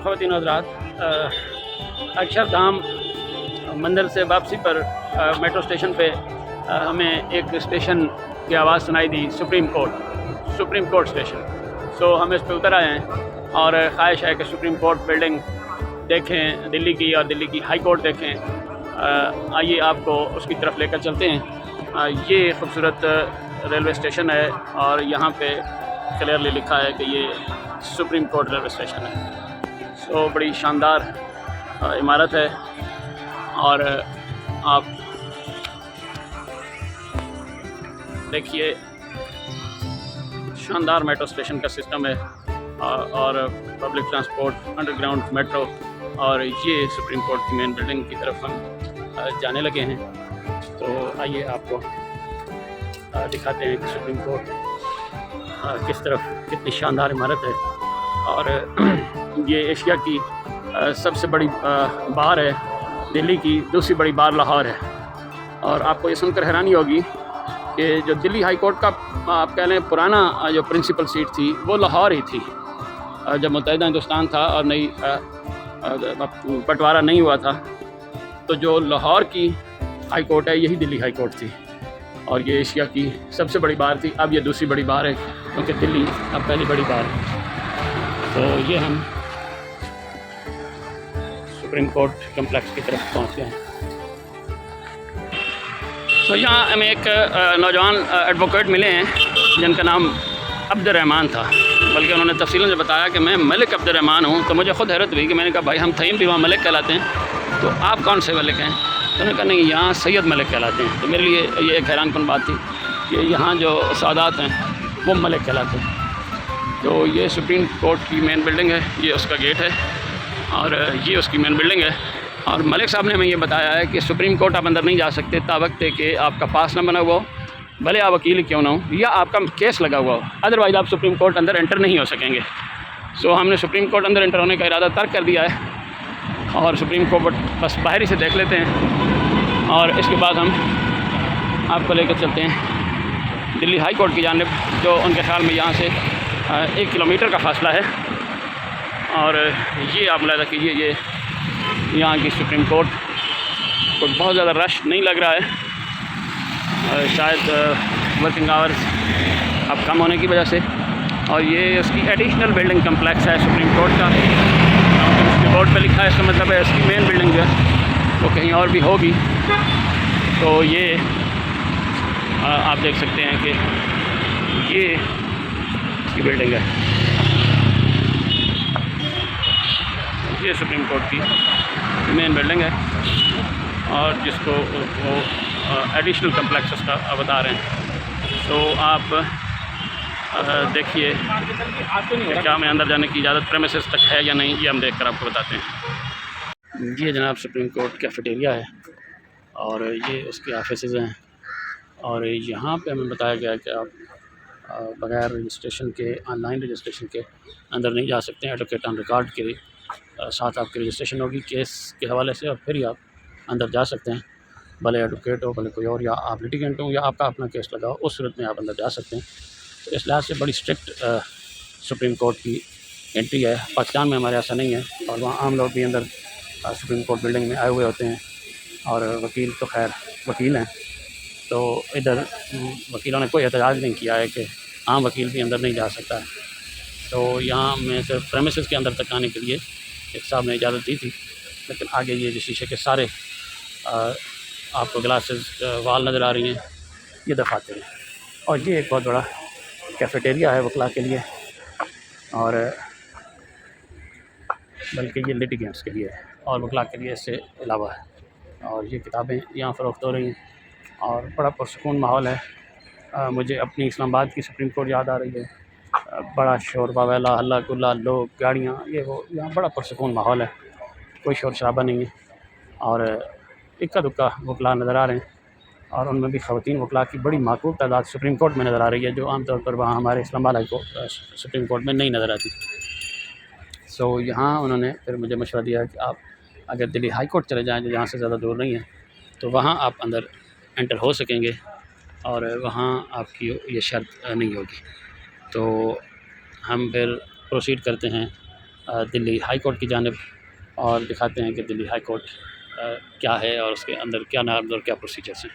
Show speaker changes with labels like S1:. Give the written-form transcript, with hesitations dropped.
S1: ख़वातीन हज़रात, अक्षरधाम मंदिर से वापसी पर मेट्रो स्टेशन पे हमें एक स्टेशन की आवाज़ सुनाई दी, सुप्रीम कोर्ट स्टेशन। सो हम इस पर उतर आए हैं और ख्वाहिश है कि सुप्रीम कोर्ट बिल्डिंग देखें दिल्ली की, और दिल्ली की हाई कोर्ट देखें। आइए आपको उसकी तरफ लेकर चलते हैं। ये खूबसूरत रेलवे स्टेशन है और यहाँ पे क्लियरली लिखा है कि ये सुप्रीम कोर्ट रेलवे स्टेशन है। सो बड़ी शानदार इमारत है और आप देखिए शानदार मेट्रो स्टेशन का सिस्टम है और पब्लिक ट्रांसपोर्ट, अंडरग्राउंड मेट्रो, और ये सुप्रीम कोर्ट की मेन बिल्डिंग की तरफ हम जाने लगे हैं। तो आइए आपको दिखाते हैं कि सुप्रीम कोर्ट किस तरफ कितनी शानदार इमारत है। और ये एशिया की सबसे बड़ी बार है, दिल्ली की दूसरी बड़ी बार लाहौर है। और आपको ये सुनकर हैरानी होगी कि जो दिल्ली हाई कोर्ट का आप कह लें पुराना जो प्रिंसिपल सीट थी वो लाहौर ही थी। जब मुत्तहिदा हिंदुस्तान था और नई बंटवारा नहीं हुआ था, तो जो लाहौर की हाई कोर्ट है यही दिल्ली हाई कोर्ट थी और ये एशिया की सबसे बड़ी बार थी। अब ये दूसरी बड़ी बार है क्योंकि दिल्ली अब पहली बड़ी बार है। तो ये हम सुप्रीम कोर्ट कम्प्लेक्स की तरफ पहुँचते हैं। तो यहाँ हमें एक नौजवान एडवोकेट मिले हैं जिनका नाम अब्दुर्रहमान था, बल्कि उन्होंने तफसीलन जब बताया कि मैं मलिक अब्दुर्रहमान हूँ तो मुझे ख़ुद हैरत हुई कि मैंने कहा भाई हम थईम भी वहाँ मलिक कहलाते हैं, तो आप कौन से मलिक हैं? तो उन्होंने कहा नहीं, यहाँ सैयद मलिक कहलाते हैं। तो मेरे लिए ये एक हैरानकुन बात थी कि यहाँ जो सादात हैं वो मलिक कहलाते हैं। तो ये सुप्रीम कोर्ट की मेन बिल्डिंग है, ये उसका गेट है और ये उसकी मेन बिल्डिंग है। और मलिक साहब ने हमें ये बताया है कि सुप्रीम कोर्ट आप अंदर नहीं जा सकते तावक्त कि आपका पास ना बना हुआ हो, भले आप वकील क्यों ना हो, या आपका केस लगा हुआ हो, अदरवाइज़ आप सुप्रीम कोर्ट अंदर एंटर नहीं हो सकेंगे। सो हमने सुप्रीम कोर्ट अंदर एंटर होने का इरादा तर्क कर दिया है और सुप्रीम कोर्ट बस बाहर ही से देख लेते हैं और इसके बाद हम आपको लेकर चलते हैं दिल्ली हाई कोर्ट की जानिब, जो उनके ख्याल में यहाँ से 1 किलोमीटर का फासला है। और ये आप मुलाहिज़ा कीजिए, ये यहाँ की सुप्रीम कोर्ट को बहुत ज़्यादा रश नहीं लग रहा है, शायद वर्किंग आवर्स अब कम होने की वजह से। और ये उसकी एडिशनल बिल्डिंग कम्प्लेक्स है सुप्रीम कोर्ट का, उसके बोर्ड पे लिखा है, इसका मतलब है इसकी मेन बिल्डिंग जो है वो कहीं और भी होगी। तो ये आप देख सकते हैं कि ये इसकी बिल्डिंग है, ये सुप्रीम कोर्ट की मेन बिल्डिंग है और जिसको वो एडिशनल कम्प्लेक्स उसका बता रहे हैं। तो आप देखिए क्या हमें अंदर जाने की इजाज़त प्रेमिसेस तक है या नहीं, ये हम देखकर आपको बताते हैं। ये जनाब सुप्रीम कोर्ट कैफेटेरिया है और ये उसके ऑफिसेज हैं और यहाँ पे हमें बताया गया कि आप बग़ैर रजिस्ट्रेशन के, ऑनलाइन रजिस्ट्रेशन के अंदर नहीं जा सकते हैं। एडवोकेट ऑन रिकॉर्ड के साथ आपकी रजिस्ट्रेशन होगी केस के हवाले से और फिर ही आप अंदर जा सकते हैं, भले एडवोकेट हो, भले कोई और, या आप लिटिगेंट हो या आपका अपना केस लगा हो, उस सूरत में आप अंदर जा सकते हैं। तो इस लिहाज से बड़ी स्ट्रिक्ट सुप्रीम कोर्ट की एंट्री है। पाकिस्तान में हमारे ऐसा नहीं है और वहाँ आम लोग भी अंदर सुप्रीम कोर्ट बिल्डिंग में आए हुए होते हैं और वकील तो खैर वकील हैं, तो इधर वकीलों ने कोई एतजाज़ नहीं किया है कि आम वकील भी अंदर नहीं जा सकता है। तो यहाँ में सिर्फ प्रेमिसेस के अंदर तक आने के लिए एक साहब ने इजाज़त दी थी, लेकिन आगे ये जो शीशे के सारे आपको ग्लासेस वाल नज़र आ रही हैं ये दिखाते हैं। और ये एक बहुत बड़ा कैफेटेरिया है वकला के लिए, और बल्कि ये लिटिगेंट्स के लिए और वकला के लिए इससे अलावा है। और ये किताबें यहाँ फ़रोख्त हो रही हैं और बड़ा पुरसुकून माहौल है। मुझे अपनी इस्लामाबाद की सुप्रीम कोर्ट याद आ रही है, बड़ा शोर बावैला, हल्ला गुल्ला, लोग, गाड़ियाँ, ये वो, यहाँ बड़ा पुरसुकून माहौल है, कोई शोर शराबा नहीं है। और इक्का दुक्का वकला नज़र आ रहे हैं और उनमें भी ख़वातीन वकला की बड़ी माकूल तादाद सुप्रीम कोर्ट में नज़र आ रही है, जो आमतौर पर वहाँ हमारे Islamabad high court supreme court में नहीं नज़र आती। सो यहाँ उन्होंने फिर मुझे मशवरा दिया कि आप अगर दिल्ली हाई कोर्ट चले जाएँ, जो यहाँ से ज़्यादा दूर नहीं है, तो वहाँ आप अंदर एंटर हो सकेंगे और वहाँ आपकी ये शर्त नहीं होगी। तो हम फिर प्रोसीड करते हैं दिल्ली हाई कोर्ट की जानिब और दिखाते हैं कि दिल्ली हाई कोर्ट क्या है और उसके अंदर क्या नार्म्स और क्या प्रोसीजर्स हैं।